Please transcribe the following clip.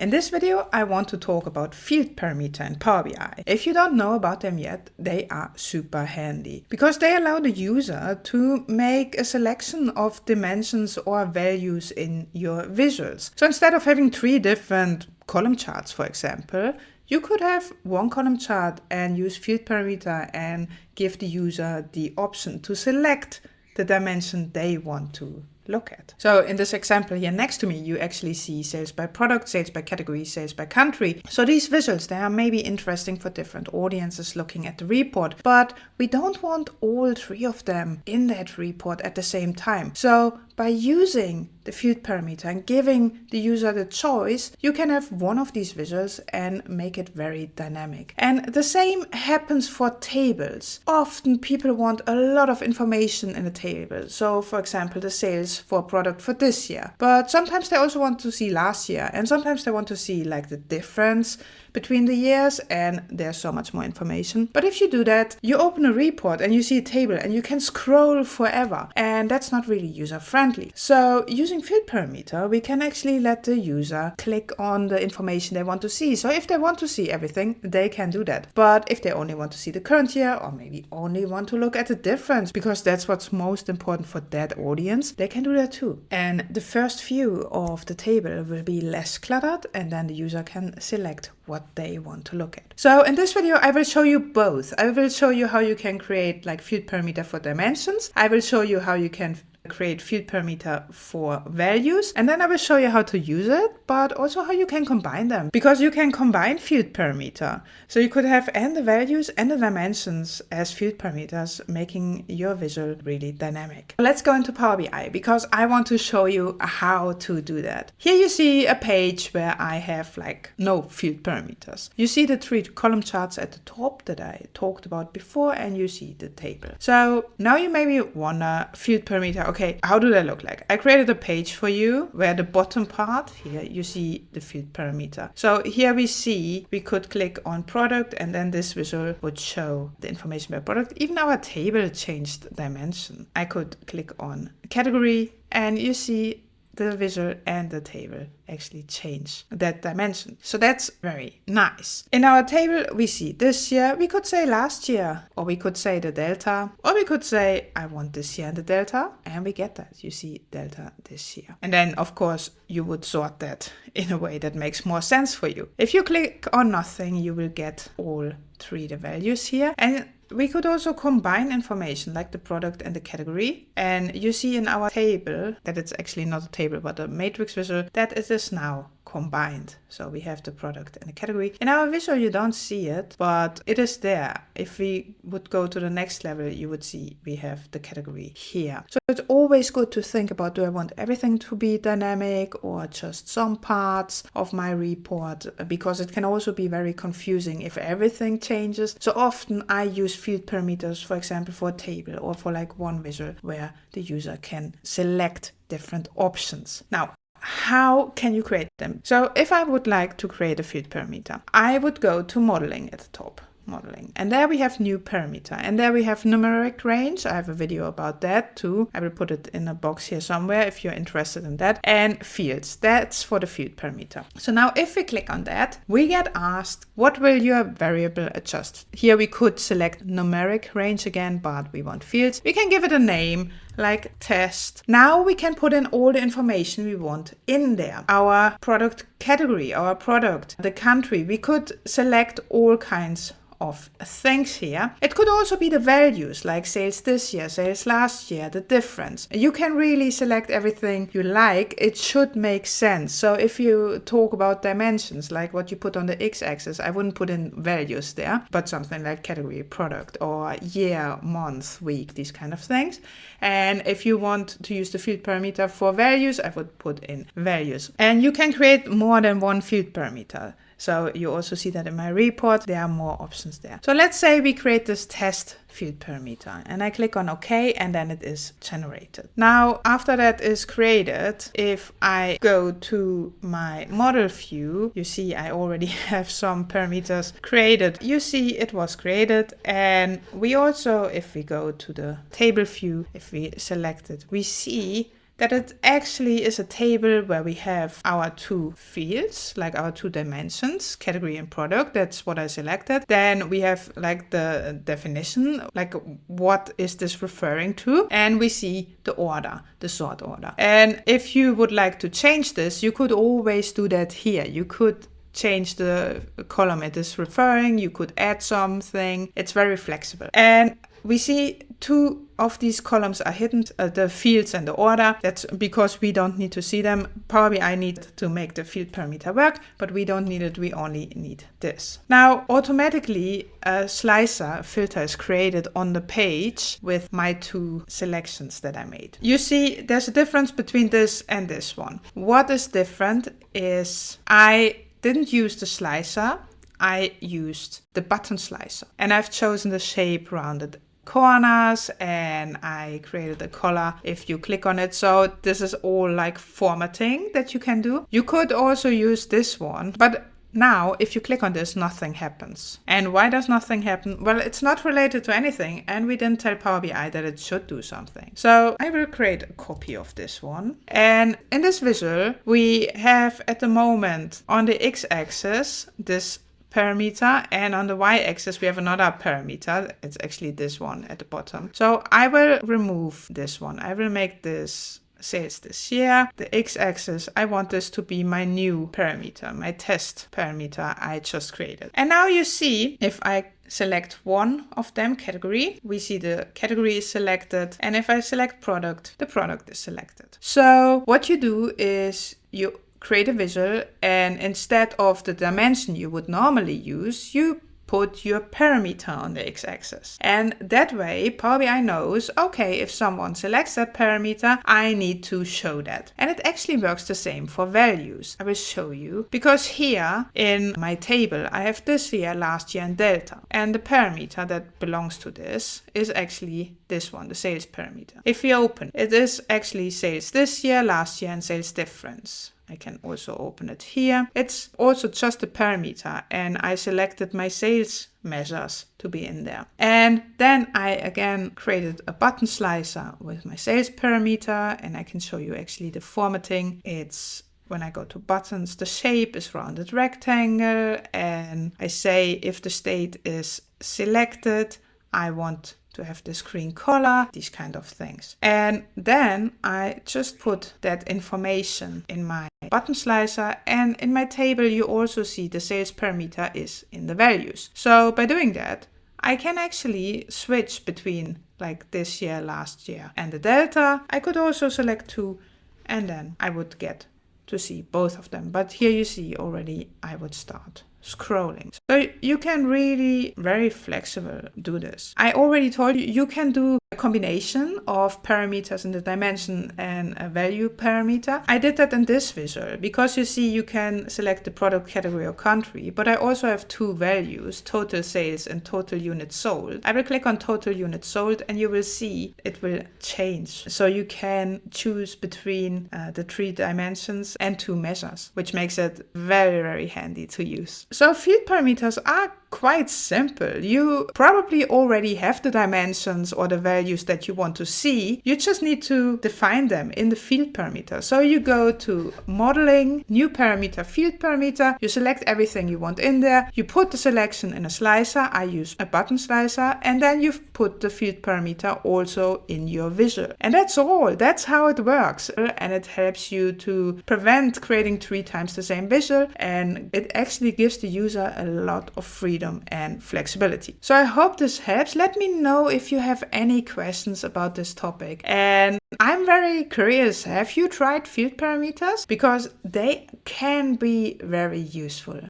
In this video, I want to talk about field parameter in Power BI. If you don't know about them yet, they are super handy because they allow the user to make a selection of dimensions or values in your visuals. So instead of having 3 different column charts, for example, you could have one column chart and use field parameter and give the user the option to select the dimension they want to look at. So in this example here next to me, you actually see sales by product, sales by category, sales by country. So these visuals, they are maybe interesting for different audiences looking at the report, but we don't want all 3 of them in that report at the same time. So by using the field parameter and giving the user the choice, you can have one of these visuals and make it very dynamic. And the same happens for tables. Often people want a lot of information in a table. So for example, the sales for a product for this year. But sometimes they also want to see last year, and sometimes they want to see like the difference between the years, and there's so much more information. But if you do that, you open a report and you see a table and you can scroll forever, and that's not really user friendly. So using field parameter, we can actually let the user click on the information they want to see. So if they want to see everything, they can do that. But if they only want to see the current year, or maybe only want to look at the difference, because that's what's most important for that audience, they can do that too. And the first view of the table will be less cluttered, and then the user can select what they want to look at. So in this video, I will show you both. I will show you how you can create like field parameter for dimensions. I will show you how you can create field parameter for values, and then I will show you how to use it, but also how you can combine them, because you can combine field parameter. So you could have and the values and the dimensions as field parameters, making your visual really dynamic. Let's go into Power BI because I want to show you how to do that. Here you see a page where I have like no field parameters. You see the 3 column charts at the top that I talked about before, and you see the table. So now you maybe wonder, field parameter, okay, how do they look like? I created a page for you where the bottom part, here you see the field parameter. So here we see we could click on product, and then this visual would show the information by product. Even our table changed dimension. I could click on category, and you see the visual and the table actually change that dimension. So that's very nice. In our table, we see this year, we could say last year, or we could say the delta, or we could say I want this year and the delta, and we get that. You see delta this year. And then of course you would sort that in a way that makes more sense for you. If you click on nothing, you will get all 3 the values here. And we could also combine information like the product and the category. And you see in our table that it's actually not a table, but a matrix visual, that it is now combined. So we have the product and the category. In our visual, you don't see it, but it is there. If we would go to the next level, you would see we have the category here. So it's always good to think about, do I want everything to be dynamic or just some parts of my report? Because it can also be very confusing if everything changes. So often I use field parameters, for example, for a table or for like one visual where the user can select different options. Now, how can you create them? So if I would like to create a field parameter, I would go to modeling at the top. Modeling, and there we have new parameter, and there we have numeric range. I have a video about that too. I will put it in a box here somewhere if you're interested in that. And fields, that's for the field parameter. So now if we click on that, we get asked, what will your variable adjust? Here we could select numeric range again, but we want fields. We can give it a name like test. Now we can put in all the information we want in there. Our product category, our product, the country. We could select all kinds of things here. It could also be the values like sales this year, sales last year, the difference. You can really select everything you like. It should make sense. So if you talk about dimensions, like what you put on the x-axis, I wouldn't put in values there, but something like category, product, or year, month, week, these kind of things. And if you want to use the field parameter for values, I would put in values. And you can create more than one field parameter. So you also see that in my report, there are more options there. So let's say we create this test field parameter, and I click on OK, and then it is generated. Now, after that is created, if I go to my model view, you see I already have some parameters created. You see it was created, and we also, if we go to the table view, if we select it, we see that it actually is a table where we have our two fields, like our two dimensions, category and product. That's what I selected. Then we have like the definition, like what is this referring to? And we see the order, the sort order. And if you would like to change this, you could always do that here. You could change the column it is referring, you could add something. It's very flexible. And we see two of these columns are hidden, the fields and the order. That's because we don't need to see them. PowerBI needs to make the field parameter work, but we don't need it. We only need this. Now, automatically, a slicer filter is created on the page with my two selections that I made. You see, there's a difference between this and this one. What is different is I didn't use the slicer. I used the button slicer. And I've chosen the shape rounded corners, and I created a color if you click on it. So this is all like formatting that you can do. You could also use this one, but now if you click on this, nothing happens. And why does nothing happen? Well, it's not related to anything, and we didn't tell PowerBI that it should do something. So I will create a copy of this one. And in this visual, we have at the moment on the x-axis this parameter, and on the y-axis we have another parameter. It's actually this one at the bottom. So I will remove this one. I will make this sales this year. The x-axis, I want this to be my new parameter, my test parameter I just created. And now you see, if I select one of them, category, we see the category is selected. And if I select product, the product is selected. So what you do is you create a visual, and instead of the dimension you would normally use, you put your parameter on the x-axis. And that way PowerBI knows, okay, if someone selects that parameter, I need to show that. And it actually works the same for values. I will show you, because here in my table I have this year, last year, and delta. And the parameter that belongs to this is actually this one, the sales parameter. If we open, it is actually sales this year, last year, and sales difference. I can also open it here. It's also just a parameter, and I selected my sales measures to be in there. And then I again created a button slicer with my sales parameter, and I can show you actually the formatting. It's when I go to buttons, the shape is rounded rectangle, and I say if the state is selected, I want to have this green color, these kind of things. And then I just put that information in my button slicer, and in my table you also see the sales parameter is in the values. So by doing that, I can actually switch between like this year, last year, and the delta. I could also select two, and then I would get to see both of them. But here you see already I would start scrolling. So you can really very flexible do this. I already told you, you can do a combination of parameters in the dimension and a value parameter. I did that in this visual because you see you can select the product category or country, but I also have two values, total sales and total units sold. I will click on total units sold, and you will see it will change. So you can choose between the three dimensions and two measures, which makes it very, very handy to use. So field parameters are quite simple. You probably already have the dimensions or the values that you want to see. You just need to define them in the field parameter. So you go to modeling, new parameter, field parameter. You select everything you want in there. You put the selection in a slicer. I use a button slicer. And then you've put the field parameter also in your visual. And that's all. That's how it works. And it helps you to prevent creating 3 times the same visual. And it actually gives the user a lot of freedom and flexibility. So I hope this helps. Let me know if you have any questions about this topic. And I'm very curious, have you tried field parameters? Because they can be very useful.